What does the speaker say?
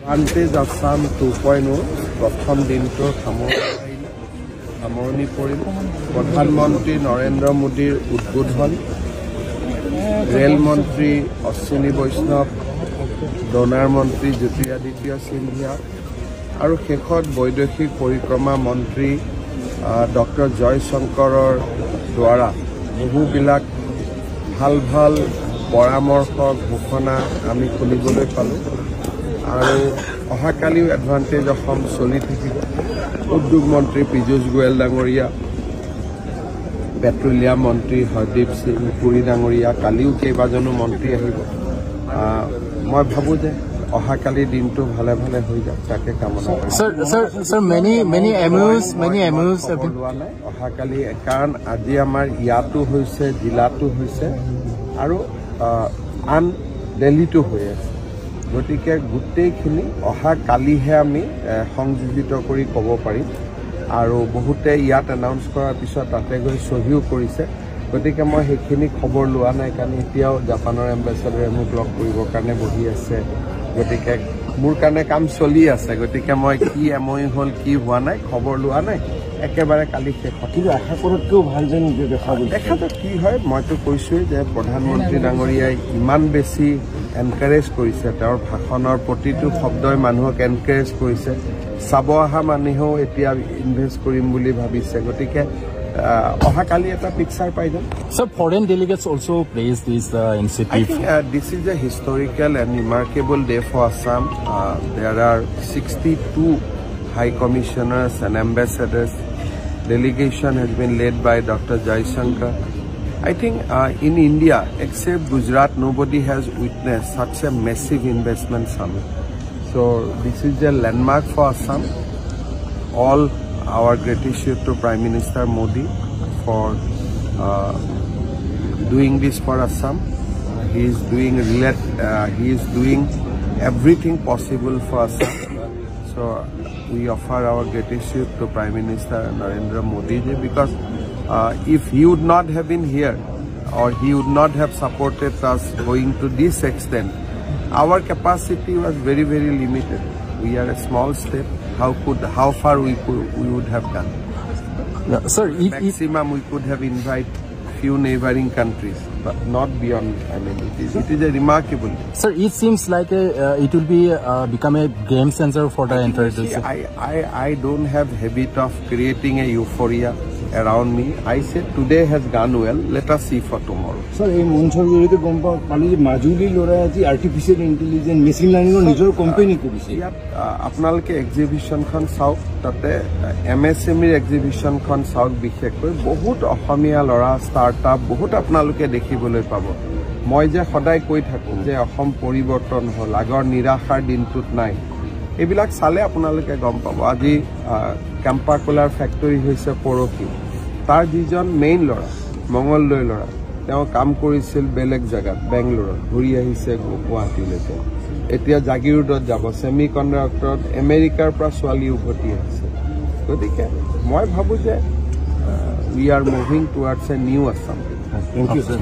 Advantage Assam 2.0 প্ৰথম দিনটোৰ সামৰণি পৰিল প্ৰধানমন্ত্ৰী নৰেন্দ্ৰ মোদীৰ উদ্বোধন ৰেল মন্ত্ৰী অশ্বিনী বৈষ্ণৱ ডনাৰ মন্ত্ৰী জ্যোতিৰাদিত্য সিন্ধিয়া আৰু শেষত বৈদেশিক পৰিক্ৰমা মন্ত্ৰী ডক্টৰ জয়শংকৰৰ দ্বাৰা বহুবিলাক ভাল পৰামৰ্শ ঘোষণা আমি শুনিবলৈ পালোঁ আৰু অহাকালিও এডভান্টেজ অসম চলি থাকিব উদ্যোগ মন্ত্ৰী পীযুষ গোয়েল ডাঙৰীয়া পেট্ৰলিয়াম মন্ত্ৰী হৰদীপ সিং পুৰী ডাঙৰীয়া কালিও কেইবাজনো মন্ত্ৰী আহিব মই ভাবো যে অহাকালি দিনটো ভালে হৈ যাওক তাকে কামনা কৰিছোঁ sir many MOUs অহাকালি কাৰণ আজি আমাৰ ইয়াতো হৈছে জিলাতো হৈছে আৰু আন দিল্লীতো হৈ আছে গতিকে গোটেইখিনি অহাকালিহে আমি সংযোজিত কৰি ক'ব পাৰিম আৰু বহুতে ইয়াত এনাউন্স কৰাৰ পিছত তাতে গৈ সহিও কৰিছে গতিকে মই সেইখিনি খবৰ লোৱা নাই কাৰণ এতিয়াও জাপানৰ এম্বেছাডৰে মোক লগ কৰিবৰ কাৰণে বহি আছে গতিকে মোৰ কাৰণে কাম চলি আছে গতিকে মই কি এমই হ'ল কি হোৱা নাই খবৰ লোৱা নাই একেবাৰে কালি শেষ কিন্তু আশা কৰোঁতকৈও ভাল যেন দেখাটো কি হয় মইতো কৈছোঁৱেই যে প্ৰধানমন্ত্ৰী ডাঙৰীয়াই ইমান বেছি এনকাৰেজ কৰিছে তেওঁৰ ভাষণৰ প্ৰতিটো শব্দই মানুহক এনকাৰেজ কৰিছে চাব অহা মানুহেও এতিয়া ইনভেষ্ট কৰিম বুলি ভাবিছে গতিকে অহাকালি এটা পিকচাৰ পাই যাম Sir, foreign delegates also praise this initiative. I think this is a historical and remarkable day for Assam. There are 62 high commissioners and ambassadors. Delegation has been led by Dr. Jaishankar. I think in India, except Gujarat, nobody has witnessed such a massive investment summit. So this is a landmark for Assam. All our gratitude to Prime Minister Modi for doing this for Assam. He is doing everything possible for Assam. So we offer our gratitude to Prime Minister Narendra Modi ji because if he would not have been here or he would not have supported us going to this extent, our capacity was very limited. We are a small state. How far we would have done? No, sir, maximum we could have invited few neighboring countries, but not beyond. I mean, it is a remarkable. Sir, it seems like it will be become a game changer for the entire. I don't have habit of creating a euphoria around me. I said today has gone well. Let us see for tomorrow. Sir, এই মঞ্চৰ জৰিয়তে গম পাওঁ কালি মাজুলী ল'ৰাই আজি artificial intelligence machine লাৰ্নিঙৰ নিজৰ company কৰিছে ইয়াত আপোনালোকে এক্সিবিশ্যনখন চাওক তাতে MSMEৰ এক্সিবিশ্যনখন চাওক বিশেষকৈ বহুত অসমীয়া ল'ৰা ষ্টাৰ্টআপ বহুত আপোনালোকে দেখিবলৈ পাব মই যে সদায় কৈ থাকোঁ যে অসম পৰিৱৰ্তন হ'ল আগৰ নিৰাশাৰ দিনটোত নাই এইবিলাক চালে আপোনালোকে গম পাব আজি কেম্পাকুলাৰ ফেক্টৰী হৈছে পৰখি তাৰ যিজন মেইন ল'ৰা মংগলদৈ ল'ৰা তেওঁ কাম কৰিছিল বেলেগ জেগাত বেংগলোৰত ঘূৰি আহিছে গুৱাহাটীলৈকে এতিয়া জাগিৰোডত যাব ছেমি কণ্ডাক্টৰত আমেৰিকাৰ পৰা ছোৱালী উভতি আহিছে গতিকে মই ভাবোঁ যে we are moving towards a new Assam Thank you, sir.